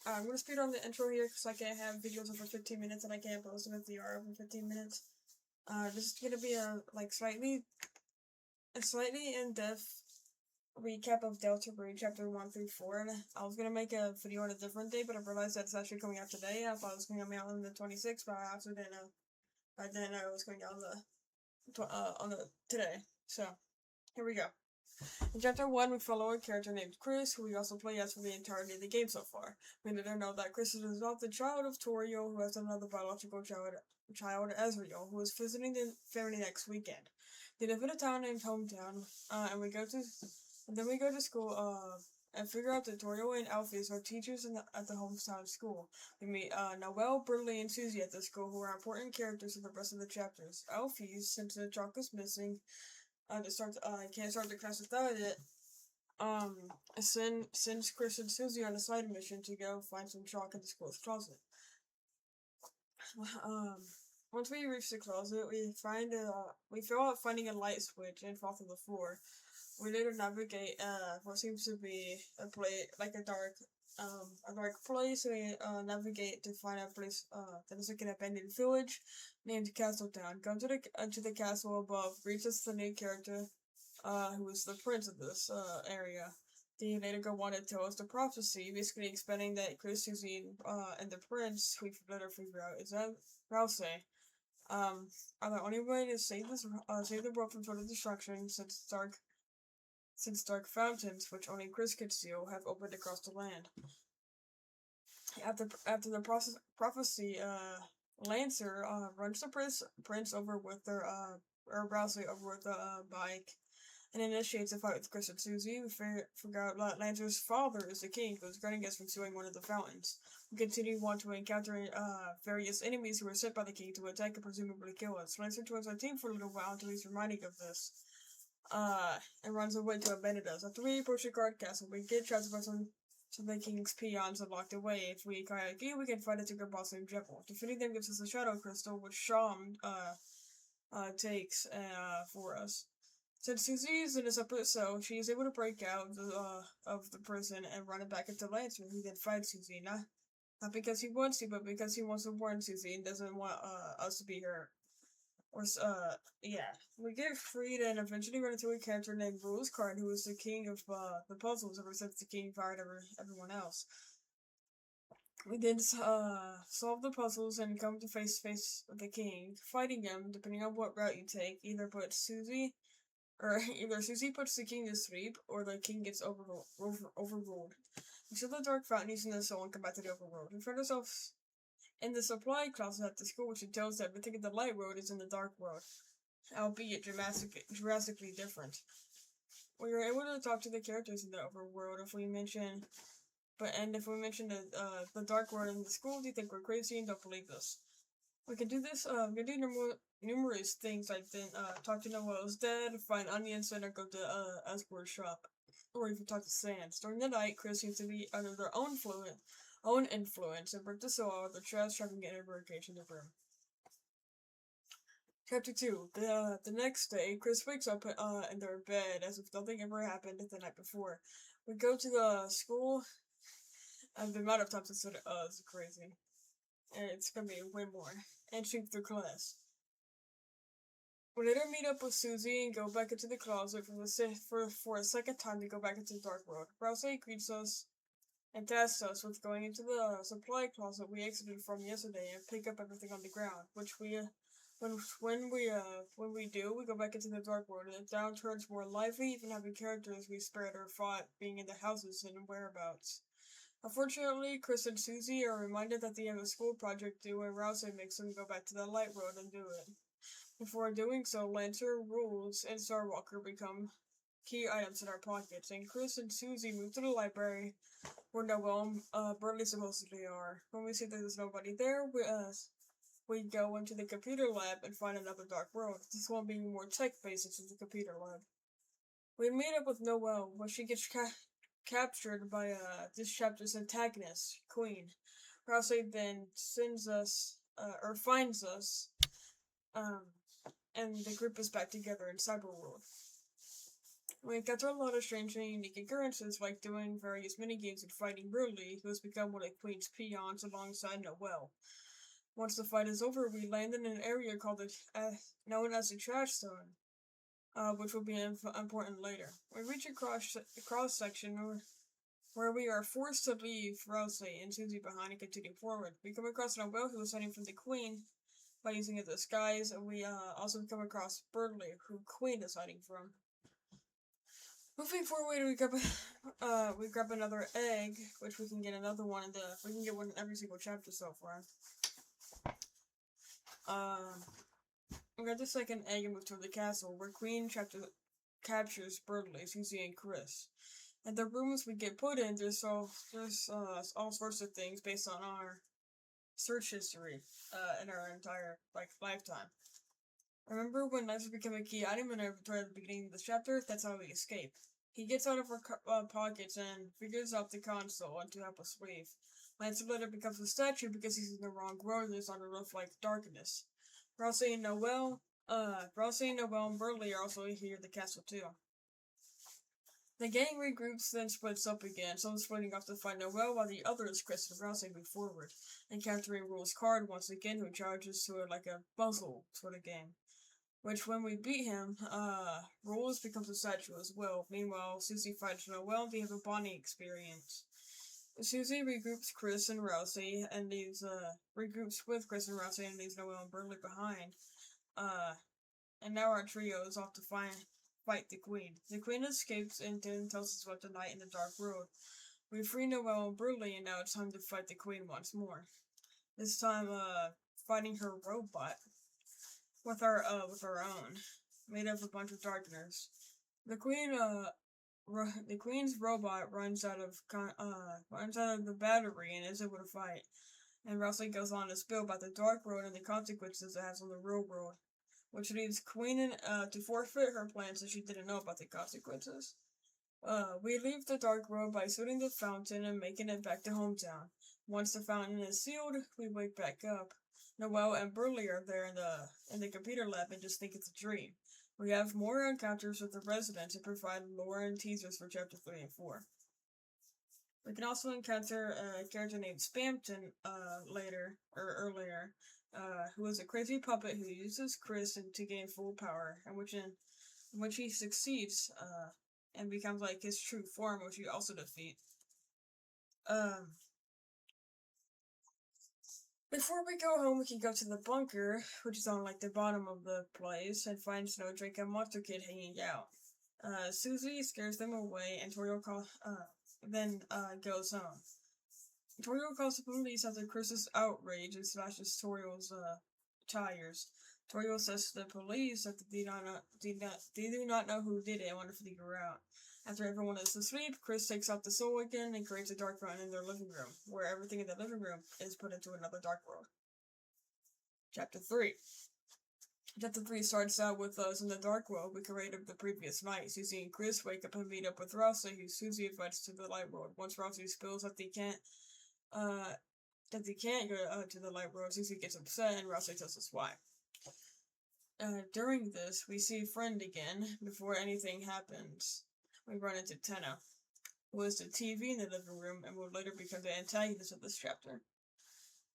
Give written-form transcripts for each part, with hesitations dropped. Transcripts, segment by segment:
I'm gonna speed on the intro here because I can't have videos over 15 minutes and I can't post them if they are over 15 minutes. This is gonna be a slightly in depth recap of Deltarune chapter 1 through 4. And I was gonna make a video on a different day, but I realized that it's actually coming out today. I thought it was going to come out on the 26th, but I actually didn't know. I didn't know it was going out on the today. So here we go. In chapter 1, we follow a character named Chris, who we also play as for the entirety of the game so far. We later know that Chris is an adopted child of Torio, who has another biological child Ezreal, who is visiting the family next weekend. They live in a town named Hometown, and then we go to school, and figure out that Torio and Alphys are teachers at the hometown school. We meet Noelle, Burley, and Susie at the school, who are important characters in the rest of the chapters. Alphys, since the chalk is missing, I can't start the class without it. Um, sends Chris and Susie on a side mission to go find some chalk in the school's closet. Um, Once we reach the closet, we feel out finding a light switch and fall to the floor. We later navigate what seems to be a dark place. We navigate to find a place that is like an abandoned village named Castletown. Come to the castle above. Reaches the new character, who is the prince of this area. The later go on to tell us the prophecy, basically explaining that Chris, Susie, and the prince, we later figure out, is that Rouse, are the only way to save the world from total destruction since dark fountains, which only Chris could seal, have opened across the land. After the prophecy, Lancer runs the prince over with their or Rousey over with the bike and initiates a fight with Chris and Susie. We figure out that Lancer's father is the king who is guarding us from suing one of the fountains. We continue on to encounter various enemies who are sent by the king to attack and presumably kill us. Lancer joins our team for a little while until he's reminded of this. And runs away to abandon us. After we approach the guard castle, we get trapped by some of the king's peons and locked away. If we kayak in, we can fight a tiger boss named Jekyll. Defeating them gives us a shadow crystal, which Sham takes for us. Since Susie is in a separate cell, she is able to break out of the prison and run it back into Lancer, who then fights Susie. Not because he wants to, but because he wants to warn Susie and doesn't want us to be hurt. Yeah. We get freed and eventually run into a character named Rose Card, who is the king of the puzzles ever since the king fired everyone else. We then solve the puzzles and come to face with the king. Fighting him, depending on what route you take, either Susie puts the king to sleep, or the king gets overruled. Until the dark fountain using the soul and come back to the overworld. We find ourselves in the supply closet at the school, which tells that everything in the light world is in the dark world, albeit drastically different. We were able to talk to the characters in the overworld. If we mention the dark world in the school, do you think we're crazy and don't believe us? We can do this. We can do numerous things like then talk to Noel's dad, find onions, and or go to Asgard's shop, or even talk to Sans. During the night, Chris seems to be under their own influence and break the soul out of the trash, trying to get a vacation to room. Chapter 2. The next day, Chris wakes up in their bed as if nothing ever happened the night before. We go to the school, and the amount of times I said is crazy. And it's gonna be way more. And sleep through class. We later meet up with Susie and go back into the closet for a second time to go back into the dark world. Rousey greets us and tasks us with going into the supply closet we exited from yesterday and pick up everything on the ground, which we when we do, we go back into the dark world and the town turns more lively, even having characters we spared or fought being in the houses and whereabouts. Unfortunately, Chris and Susie are reminded that they have a school project due and Rousey makes them go back to the light world and do it. Before doing so, Lancer, Rules, and Starwalker become key items in our pockets, and Chris and Susie move to the library where Noel Burley supposedly are. When we see that there's nobody there, we go into the computer lab and find another dark world, this one being more tech-based into the computer lab. We meet up with Noelle, where she gets captured by this chapter's antagonist, Queen. Rousey then sends us, or finds us, um, and the group is back together in Cyberworld. We encounter a lot of strange and unique occurrences, like doing various minigames and fighting Ridley, who has become one of Queen's peons alongside Noel. Once the fight is over, we land in an area called known as the Trash Zone, which will be important later. We reach a cross section where we are forced to leave Rousey and Susie behind and continue forward. We come across Noel, who is hiding from the Queen by using a disguise, and we also come across Burnley, who Queen is hiding from. Moving forward, we grab another egg, which we can get another one we can get one in every single chapter so far. We got the second egg and move to the castle, where Queen captures Burnley, Susie, and Chris. And the rooms we get put in, there's all sorts of things based on our search history, in our entire lifetime. Remember when knives become a key item in our inventory at the beginning of this chapter? That's how we escape. He gets out of our pockets and figures out the console and to help us leave. Lancer later becomes a statue because he's in the wrong road and is on a roof like darkness. Rousey and Noel and Burley are also here at the castle too. The gang regroups, then splits up again, some splitting off to find Noel while the others, Chris and Rousey, move forward, encountering Rule's card once again, who charges to it like a puzzle sort of game. Which, when we beat him, Rules becomes a statue as well. Meanwhile, Susie fights Noel and they have a bonding experience. Susie regroups Chris and Rousey and leaves Noel and Burnley behind. And now our trio is off to fight the Queen. The Queen escapes and then tells us about the night in the dark road. We free Noel and Burnley, and now it's time to fight the Queen once more. This time, fighting her robot with our own, made of a bunch of darkeners. The Queen's robot runs out of the battery and is able to fight. And Rousey goes on to spill about the dark road and the consequences it has on the real world, which leads Queen to forfeit her plans as she didn't know about the consequences. We leave the dark road by shooting the fountain and making it back to hometown. Once the fountain is sealed, we wake back up. Noel and Burley are there in the computer lab and just think it's a dream. We have more encounters with the residents and provide lore and teasers for chapter 3 and 4. We can also encounter a character named Spampton earlier, who is a crazy puppet who uses Chris to gain full power, and in which he succeeds and becomes like his true form, which we also defeat. Before we go home, we can go to the bunker, which is on the bottom of the place, and find Snowdrake and Monster Kid hanging out. Susie scares them away, and Toriel goes home. Toriel calls the police after Chris is outraged and slashes Toriel's tires. Toriel says to the police that they do not know who did it and want to figure out. After everyone is asleep, Chris takes out the soul again and creates a dark run in their living room, where everything in the living room is put into another dark world. Chapter 3. Chapter 3 starts out with us in the dark world we created the previous night. Susie and Chris wake up and meet up with Rousey, who Susie invites to the light world. Once Rousey spills that they can't go to the light world, Susie gets upset and Rousey tells us why. During this, we see Friend again. Before anything happens, we run into Tenna, who is the TV in the living room and will later become the antagonist of this chapter.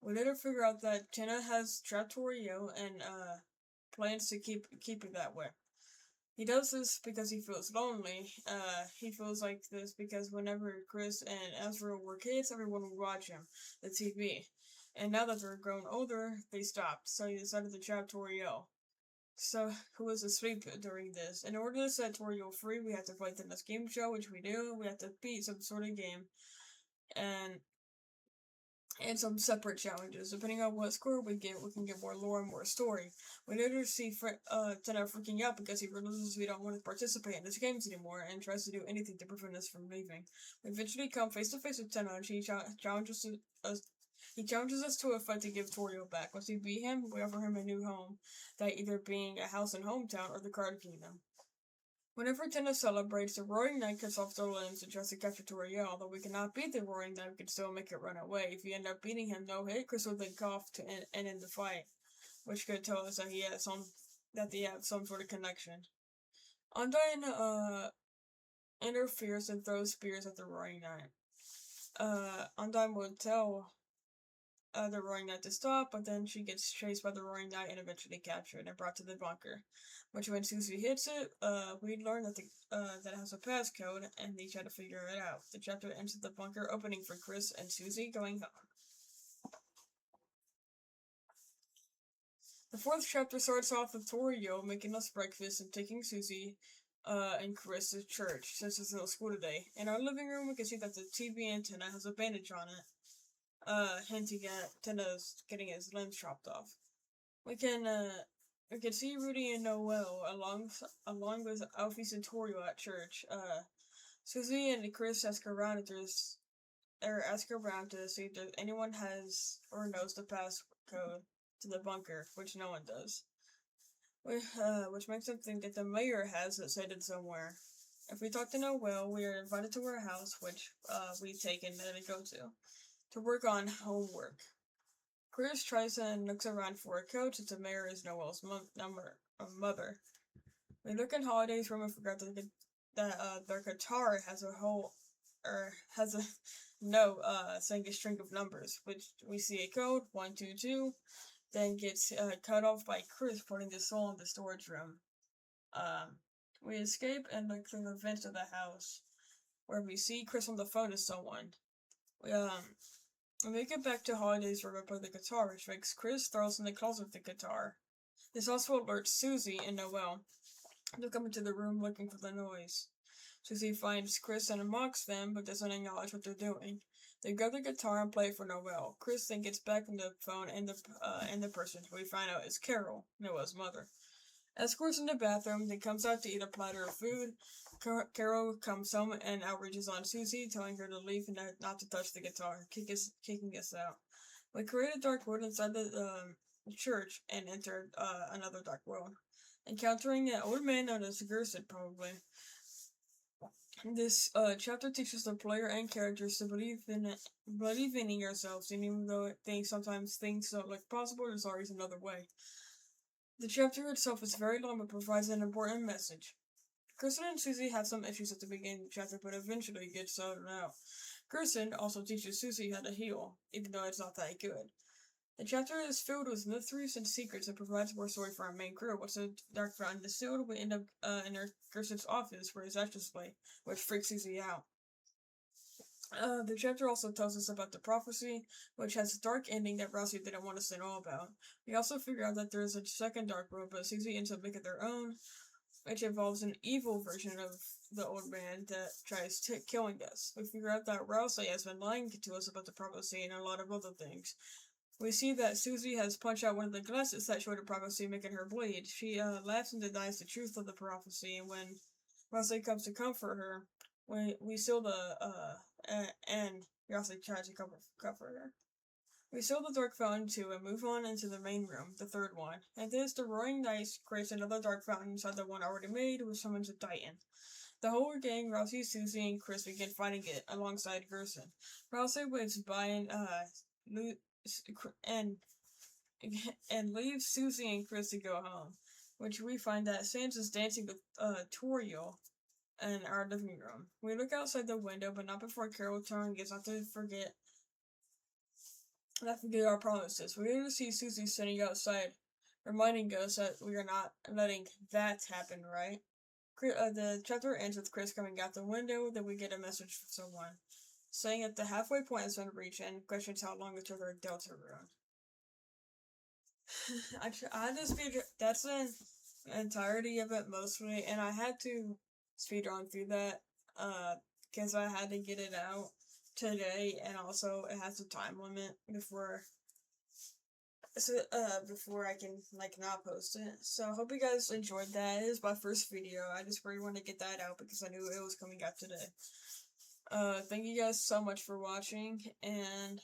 We later figure out that Tenna has trapped Toriel and plans to keep it that way. He does this because he feels lonely. He feels like this because whenever Chris and Ezra were kids, everyone would watch the TV. And now that they're grown older, they stopped, so he decided to trap Toriel, who was asleep during this. In order to set Toriel free, we have to fight in this game show, which we do. We have to beat some sort of game, and some separate challenges. Depending on what score we can get more lore and more story. We later see Tenna freaking out because he realizes we don't want to participate in these games anymore and tries to do anything to prevent us from leaving. We eventually come face to face with Tenna and he challenges us to a fight to give Toriel back. Once we beat him, we offer him a new home, that either being a house in hometown or the Card Kingdom. Whenever Tenna celebrates, the Roaring Knight cuts off their limbs and tries to capture Toriel. Although we cannot beat the Roaring Knight, we can still make it run away. If we end up beating him, no hit, Chris will then cough to end the fight, which could tell us that they have some sort of connection. Undyne interferes and throws spears at the Roaring Knight. Undyne would tell the Roaring Knight to stop, but then she gets chased by the Roaring Knight and eventually captured and brought to the bunker. Which when Susie hits it, we learn that that it has a passcode, and they try to figure it out. The chapter ends with the bunker opening for Chris and Susie going home. The fourth chapter starts off with Torio making us breakfast and taking Susie and Chris to church since there's no school today. In our living room, we can see that the TV antenna has a bandage on it, hinting at Tinna's getting his limbs chopped off. We can see Rudy and Noel along with Alfie and Torio at church. Susie and Chris ask around to see if anyone has or knows the passcode to the bunker, which no one does. Which makes them think that the mayor has it cited somewhere. If we talk to Noel, we are invited to her house, which we take and then go to work on homework. Chris tries and looks around for a coat since the mayor is Noel's mother. We look in Holiday's room and forgot that their guitar has a hole, or has a note saying a string of numbers, which we see a code 122, then gets cut off by Chris putting the soul in the storage room. We escape and look through the vents of the house, where we see Chris on the phone to someone. We make it back to Holiday's room and play the guitar, which makes Chris throw us in the closet with the guitar. This also alerts Susie and Noel to come into the room looking for the noise. Susie finds Chris and mocks them, but doesn't acknowledge what they're doing. They grab the guitar and play for Noel. Chris then gets back on the phone and the person who we find out is Carol, Noel's mother. As Chris in the bathroom, he comes out to eat a platter of food. Carol comes home and outrages on Susie, telling her to leave and not to touch the guitar, kicking us out. We create a dark world inside the church and enter another dark world, encountering an old man known as Gerson, probably. This chapter teaches the player and characters to believe in yourselves, and even though sometimes things don't look possible, there's always another way. The chapter itself is very long but provides an important message. Gerson and Susie have some issues at the beginning of the chapter, but eventually get sorted out. Gerson also teaches Susie how to heal, even though it's not that good. The chapter is filled with mysteries and secrets and provides more story for our main crew. Once the dark fountain is sealed, we end up in Gerson's office where his ashes lay, which freaks Susie out. The chapter also tells us about the prophecy, which has a dark ending that Rousey didn't want us to know about. We also figure out that there is a second dark world, but Susie ends up making their own, which involves an evil version of the old man that tries killing us. We figure out that Rousey has been lying to us about the prophecy and a lot of other things. We see that Susie has punched out one of the glasses that showed the prophecy, making her bleed. She laughs and denies the truth of the prophecy, and when Rousey comes to comfort her, we seal and Rousey tries to comfort her. We seal the dark fountain too and move on into the main room, the third one. And this, the Roaring Knight creates another dark fountain inside the one already made, which summons a Titan. The whole gang, Rousey, Susie, and Chris begin fighting it alongside Gerson. Rousey wins by and leaves Susie and Chris to go home, which we find that Sans is dancing with Toriel in our living room. We look outside the window, but not before Carol telling us not to forget our promises. We're going to see Susie sitting outside, reminding us that we are not letting that happen, right? The chapter ends with Chris coming out the window, then we get a message from someone saying that the halfway point has been reached and questions how long until their deltarune. I had to speed. That's the entirety of it mostly, and I had to speed run through that because I had to get it out today, and also it has a time limit before I can not post it. So I hope you guys enjoyed that. It is my first video. I just really wanted to get that out because I knew it was coming out today. Thank you guys so much for watching, and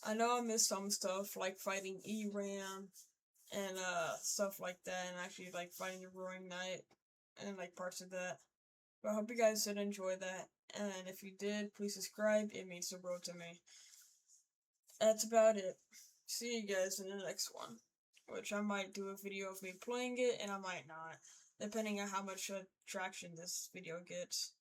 I know I missed some stuff, like fighting ERAM, and, stuff like that, and actually, fighting the Roaring Knight, and, parts of that. But I hope you guys did enjoy that, and if you did, please subscribe, it means the world to me. That's about it. See you guys in the next one, which I might do a video of me playing it, and I might not, depending on how much traction this video gets.